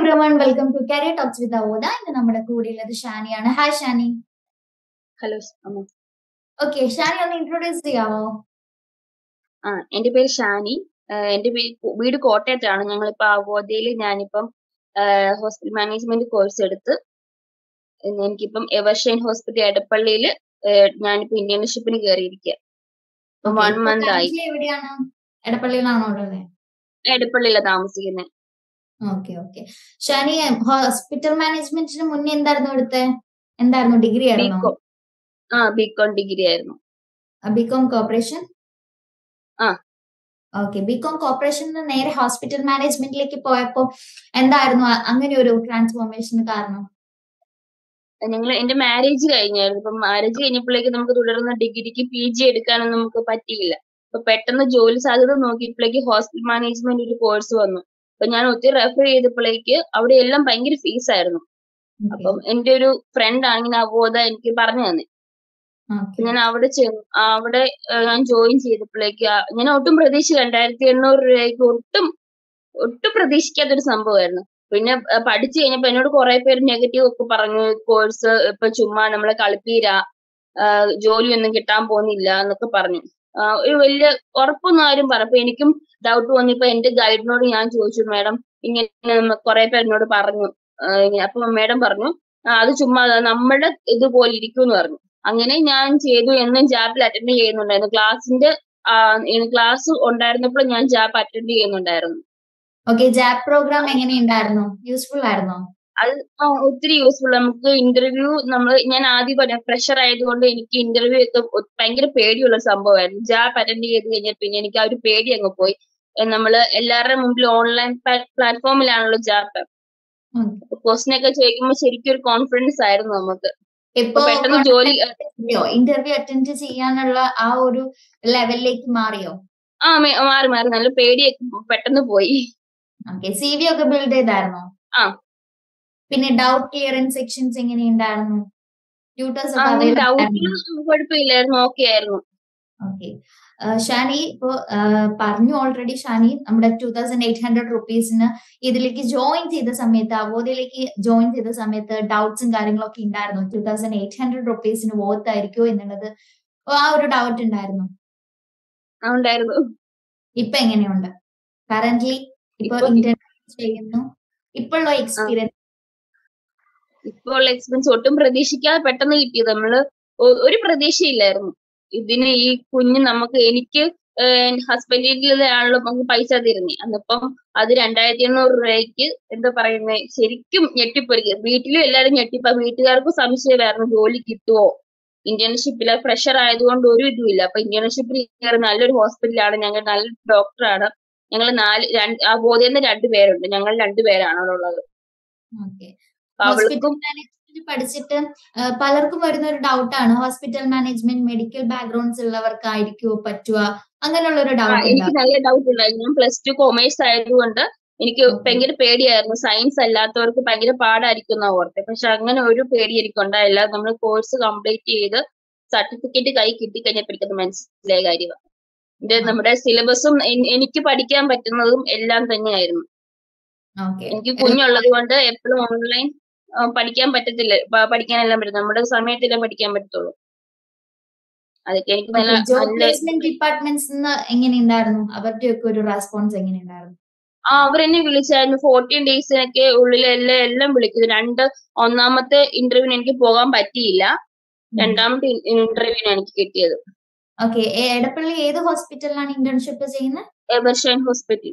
everyone, welcome to Career Talks with Avodha. In നമ്മുടെ കൂടെയുള്ളത് ഷാനിയാണ്. Hi Shani. Hello. Okay, Shani ഒന്ന് ഇൻട്രൊഡ്യൂസ് ചെയ്യാമോ? എന്റെ പേര് ഷാനി. എന്റെ വീട് കോട്ടയത്താണ്. ഞങ്ങളിപ്പോ അവോധയിൽ ഞാനിപ്പം ഹോസ്പിറ്റൽ മാനേജ്മെന്റ് കോഴ്സ് എടുത്ത് എനിക്കിപ്പം എവർഷൈൻ ഹോസ്പിറ്റൽ എടപ്പള്ളിയിൽ ഞാനിപ്പോ ഇന്റേൺഷിപ്പിന് കയറിയിരിക്കുക. 1 month ആയി. എവിടെയാണ്? എടപ്പള്ളിയിലാണോ ഉള്ളത്? എടപ്പള്ളിയിലാണ് താമസിക്കുന്നത്. Okay okay. ഷാനി, ഹോസ്പിറ്റൽ മാനേജ്മെന്റിന് മുന്നേ എന്തായിരുന്നു ഡിഗ്രി ആയിരുന്നോ? ബികോം ഡിഗ്രി ആയിരുന്നു. BCom corporation. ഓക്കെ, ബികോം കോർപ്പറേഷനിൽ നേരെ ഹോസ്പിറ്റൽ മാനേജ്മെന്റിലേക്ക് പോയപ്പോ എന്തായിരുന്നു അങ്ങനെ ഒരു ട്രാൻസ്ഫോർമേഷന് കാരണം? എന്റെ മാരേജ് കഴിഞ്ഞായിരുന്നു. ഇപ്പം മാരേജ് കഴിഞ്ഞപ്പോഴേക്ക് നമുക്ക് തുടർന്ന് ഡിഗ്രിക്ക് PG എടുക്കാനൊന്നും നമുക്ക് പറ്റിയില്ല. അപ്പൊ പെട്ടെന്ന് ജോലി സാധ്യത നോക്കിയപ്പോഴേക്ക് ഹോസ്പിറ്റൽ മാനേജ്മെന്റ് ഒരു കോഴ്സ് വന്നു. അപ്പൊ ഞാൻ ഒത്തിരി റെഫർ ചെയ്തപ്പോഴേക്ക് അവിടെ എല്ലാം ഭയങ്കര ഫീസ് ആയിരുന്നു. അപ്പം എന്റെ ഒരു ഫ്രണ്ട് ആണ് ഇങ്ങനെ അവോധ എനിക്ക് പറഞ്ഞു തന്നെ. ഞാൻ അവിടെ ഞാൻ ജോയിൻ ചെയ്തപ്പോഴേക്ക് ഞാൻ ഒട്ടും പ്രതീക്ഷിച്ചില്ല. 2800 രൂപയ്ക്ക് ഒട്ടും പ്രതീക്ഷിക്കാത്തൊരു സംഭവമായിരുന്നു. പിന്നെ പഠിച്ചു കഴിഞ്ഞപ്പോ എന്നോട് കുറെ പേര് നെഗറ്റീവ് ഒക്കെ പറഞ്ഞു. കോഴ്സ് ഇപ്പൊ ചുമ്മാ നമ്മളെ കളിപ്പീരാ, ജോലിയൊന്നും കിട്ടാൻ പോകുന്നില്ല എന്നൊക്കെ പറഞ്ഞു. ഒരു വലിയ ഉറപ്പൊന്നും ആരും പറഞ്ഞു. അപ്പൊ എനിക്കും ഡൗട്ട് വന്നിപ്പോ എന്റെ ഗൈഡിനോട് ഞാൻ ചോദിച്ചു, മാഡം ഇങ്ങനെ കുറെ പേര് എന്നോട് പറഞ്ഞു. അപ്പൊ മാഡം പറഞ്ഞു അത് ചുമ്മാ നമ്മുടെ ഇതുപോലെ ഇരിക്കും എന്ന് പറഞ്ഞു. അങ്ങനെ ഞാൻ ചെയ്തു. എന്നും ജാബിൽ അറ്റൻഡ് ചെയ്യുന്നുണ്ടായിരുന്നു. ക്ലാസ് ഉണ്ടായിരുന്നപ്പോൾ ഞാൻ ജാബ് അറ്റൻഡ് ചെയ്യുന്നുണ്ടായിരുന്നു. ഓക്കെ, ജാബ് പ്രോഗ്രാം എങ്ങനെയുണ്ടായിരുന്നു? യൂസ്ഫുൾ ആയിരുന്നോ? അത് ഒത്തിരി യൂസ്ഫുൾ. നമുക്ക് ഇന്റർവ്യൂ ഞാൻ ആദ്യം പറഞ്ഞ ഫ്രഷർ ആയതുകൊണ്ട് എനിക്ക് ഇന്റർവ്യൂ ഒക്കെ ഭയങ്കര പേടിയുള്ള സംഭവമായിരുന്നു. ജാബ് അറ്റൻഡ് ചെയ്ത് കഴിഞ്ഞാൽ പിന്നെ എനിക്ക് ആ ഒരു പേടി അങ്ങ് പോയി. നമ്മള് എല്ലാവരുടെ മുമ്പിൽ ഓൺലൈൻ പ്ലാറ്റ്ഫോമിലാണല്ലോ ജാബ്. ക്വസ്റ്റ്യൻ ഒക്കെ ചോദിക്കുമ്പോൾ ശരിക്കും ഒരു കോൺഫിഡൻസ് ആയിരുന്നു നമുക്ക്. പെട്ടെന്ന് ജോലി ഇന്റർവ്യൂ അറ്റൻഡ് ചെയ്യാനുള്ള ആ ഒരു ലെവലിലേക്ക് മാറിയോ? മാറി. നല്ല പേടിയൊക്കെ പെട്ടെന്ന് പോയി. CV ഒക്കെ ബിൽഡ് ചെയ്തായിരുന്നോ? പിന്നെ ഡൗട്ട് ക്ലിയറൻസ് സെക്ഷൻസ് എങ്ങനെയുണ്ടായിരുന്നു? ട്യൂട്ടേഴ്സ് കുഴപ്പമില്ലായിരുന്നു, ഓക്കെ ആയിരുന്നു. ഓക്കെ, ഷാനി ഇപ്പോ പറഞ്ഞു ഓൾറെഡി. ഷാനി നമ്മുടെ 2800 റുപ്പീസിന് ഇതിലേക്ക് ജോയിൻ ചെയ്ത സമയത്ത്, അവോധയിലേക്ക് ജോയിൻ ചെയ്ത സമയത്ത് ഡൗട്ട്സും കാര്യങ്ങളൊക്കെ ഉണ്ടായിരുന്നു. 2800 റുപ്പീസിന് വർത്ത് ആയിരിക്കുമോ എന്നുള്ളത് ആ ഒരു ഡൗട്ട് ഉണ്ടായിരുന്നു. ഇപ്പൊ എങ്ങനെയുണ്ട്? കറന്റ്ലി ഇപ്പൊ ഇന്റേൺഷിപ്പ് ചെയ്യുന്നു. ഇപ്പോഴുള്ള എക്സ്പീരിയൻസ് ഒട്ടും പ്രതീക്ഷിക്കാതെ പെട്ടെന്ന് കിട്ടിയത്. നമ്മള് ഒരു പ്രതീക്ഷയില്ലായിരുന്നു ഇതിന്. ഈ കുഞ്ഞ് എനിക്ക് ഹസ്ബൻഡിലാണല്ലോ നമുക്ക് പൈസ തരുന്നേ. അന്നിപ്പം അത് 2500 രൂപയ്ക്ക് എന്താ പറയുന്നത്, ശരിക്കും ഞെട്ടിപ്പൊരിക്കുക. വീട്ടിലും എല്ലാവരും ഞെട്ടിപ്പോ. വീട്ടുകാർക്കും സംശയമായിരുന്നു ജോലി കിട്ടുമോ. ഇന്റേൺഷിപ്പില് ഫ്രഷർ ആയതുകൊണ്ട് ഒരു ഇതുമില്ല. അപ്പൊ ഇന്റേൺഷിപ്പിൽ കയറി നല്ലൊരു ഹോസ്പിറ്റലാണ്, ഞങ്ങൾ നല്ലൊരു ഡോക്ടറാണ്. ഞങ്ങൾ അവോധയിൽ 2 പേരുണ്ട്. ഞങ്ങൾ 2 പേരാണ് അവിടെ ഉള്ളത്. ഹോസ്പിറ്റൽ മാനേജ്മെന്റ് പഠിച്ചിട്ട് പലർക്കും വരുന്ന ഒരു ഡൗട്ടാണ്, ഹോസ്പിറ്റൽ മാനേജ്മെന്റ് മെഡിക്കൽ ബാക്ക്ഗ്രൗണ്ട്സ് ഉള്ളവർക്കായിരിക്കുമോ പറ്റുക, അങ്ങനെയുള്ള ഒരു ഡൗട്ട്. എനിക്ക് നല്ല ഡൗട്ട് ഉണ്ടായിരുന്നു. ഞാൻ +2 കൊമേഴ്സ് ആയതുകൊണ്ട് എനിക്ക് ഭയങ്കര പേടിയായിരുന്നു. സയൻസ് അല്ലാത്തവർക്ക് ഭയങ്കര പാടായിരിക്കും എന്നാ ഓർത്തെ. പക്ഷെ അങ്ങനെ ഒരു പേടി എനിക്കുണ്ടായില്ല. നമ്മൾ കോഴ്സ് കംപ്ലീറ്റ് ചെയ്ത് സർട്ടിഫിക്കറ്റ് കൈ കിട്ടിക്കഴിഞ്ഞപ്പോഴേക്കും മനസ്സിലായ കാര്യമാണ്. നമ്മുടെ സിലബസും എനിക്ക് പഠിക്കാൻ പറ്റുന്നതും എല്ലാം തന്നെയായിരുന്നു. എനിക്ക് കുഞ്ഞുള്ളത് കൊണ്ട് എപ്പോഴും ഓൺലൈൻ പഠിക്കാൻ പറ്റത്തില്ല. പഠിക്കാനെല്ലാം പറ്റും, നമ്മുടെ സമയത്തെല്ലാം പഠിക്കാൻ പറ്റത്തുള്ളൂ. അതൊക്കെ എനിക്ക് ഡിപ്പാർട്ട്മെന്റ്സ് എങ്ങനെയുണ്ടായിരുന്നു? അവരുടെ ഒക്കെ ഒരു റെസ്പോൺസ് എങ്ങനെയുണ്ടായിരുന്നു? അവരെന്നെ വിളിച്ചായിരുന്നു. 14 ഡേയ്സിനൊക്കെ ഉള്ളിൽ എല്ലാം വിളിക്കുന്നു. ഒന്നാമത്തെ ഇന്റർവ്യൂവിന് എനിക്ക് പോകാൻ പറ്റിയില്ല. രണ്ടാമത്തെ ഇന്റർവ്യൂവിനാണ് എനിക്ക് കിട്ടിയത്. ഓക്കെ, എടപ്പള്ളി ഏത് ഹോസ്പിറ്റലിലാണ് ഇന്റേൺഷിപ്പ് ചെയ്യുന്നത്? Evershine hospital.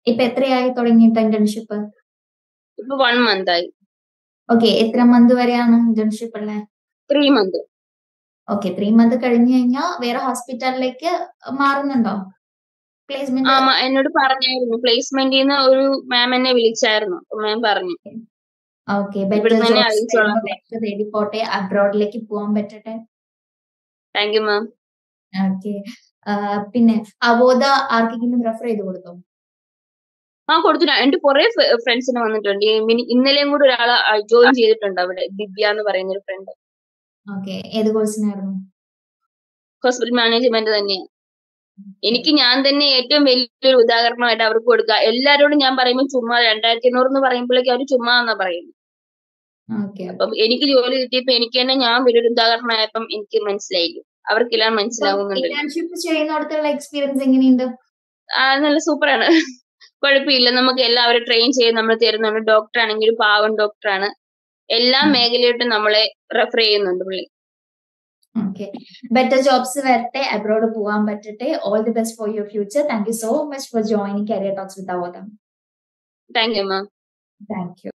ഇപ്പൊ എത്രയായി തുടങ്ങിയിട്ട് ഇന്റേൺഷിപ്പ്? ഇപ്പൊ 1 month ആയി. ഓക്കെ, എത്ര മന്ത് വരെയാണ് ഇന്റേൺഷിപ്പ് ഉള്ളത്? 3 months. ഓക്കെ, 3 months കഴിഞ്ഞു കഴിഞ്ഞാൽ വേറെ ഹോസ്പിറ്റലിലേക്ക് മാറുന്നുണ്ടോ? പ്ലേസ്മെന്റ് എന്നോട് പറഞ്ഞായിരുന്നു. പ്ലേസ്മെന്റിന്ന് ഒരു മാം എന്നെ വിളിച്ചായിരുന്നു. മാം പറഞ്ഞു ഓക്കെ, പോട്ടെ, അബ്രോഡിലേക്ക് പോകാൻ പറ്റട്ടെ. Thank you ma'am. ഓക്കെ, പിന്നെ അവോധ ആർക്കെങ്കിലും റെഫർ ചെയ്ത് കൊടുത്തോ? കൊടുത്തു. എന്റെ കുറെ ഫ്രണ്ട്സിന് വന്നിട്ടുണ്ട്. ഇന്നലെയും കൂടെ ഒരാളെ ജോയിൻ ചെയ്തിട്ടുണ്ട് അവിടെ, ദിവ്യ എന്ന് പറയുന്ന ഒരു ഫ്രണ്ട്. ഓക്കെ, ഏത് കോഴ്സിനായിരുന്നു? ഹോസ്പിറ്റൽ മാനേജ്മെന്റ് തന്നെയാണ്. എനിക്ക് ഞാൻ തന്നെ ഏറ്റവും വലിയൊരു ഉദാഹരണമായിട്ട് അവർക്ക് കൊടുക്കുക. എല്ലാരോടും ഞാൻ പറയുമ്പോൾ ചുമ്മാ 2500 എന്ന് പറയുമ്പോഴേക്കും അവർ ചുമ്മാ എന്നാ പറയുന്നത്. അപ്പം എനിക്ക് ജോലി കിട്ടിയപ്പോ എനിക്ക് തന്നെ ഞാൻ വലിയൊരു ഉദാഹരണമായപ്പം എനിക്ക് മനസ്സിലായി, അവർക്കെല്ലാം മനസ്സിലാവുന്നുണ്ട്. ഇന്റേൺഷിപ്പ് ചെയ്യുന്നിടത്തുള്ള എക്സ്പീരിയൻസ് എങ്ങനെയുണ്ട്? നല്ല സൂപ്പറാണ്. കുഴപ്പമില്ല, നമുക്ക് എല്ലാവരും ട്രെയിൻ ചെയ്ത് നമ്മൾ തരുന്നുണ്ട്. ഡോക്ടർ ആണെങ്കിൽ പാവം ഡോക്ടറാണ്, എല്ലാ മേഖലയോട്ടും നമ്മളെ റെഫർ ചെയ്യുന്നുണ്ട് പുള്ളി. ബെറ്റർ ജോബ്സ് വരട്ടെ, അബ്രോഡ് പോകാൻ പറ്റട്ടെ. All the best for your future. Thank you so much for joining career talks with Avodha. Thank you ma'am. Thank U.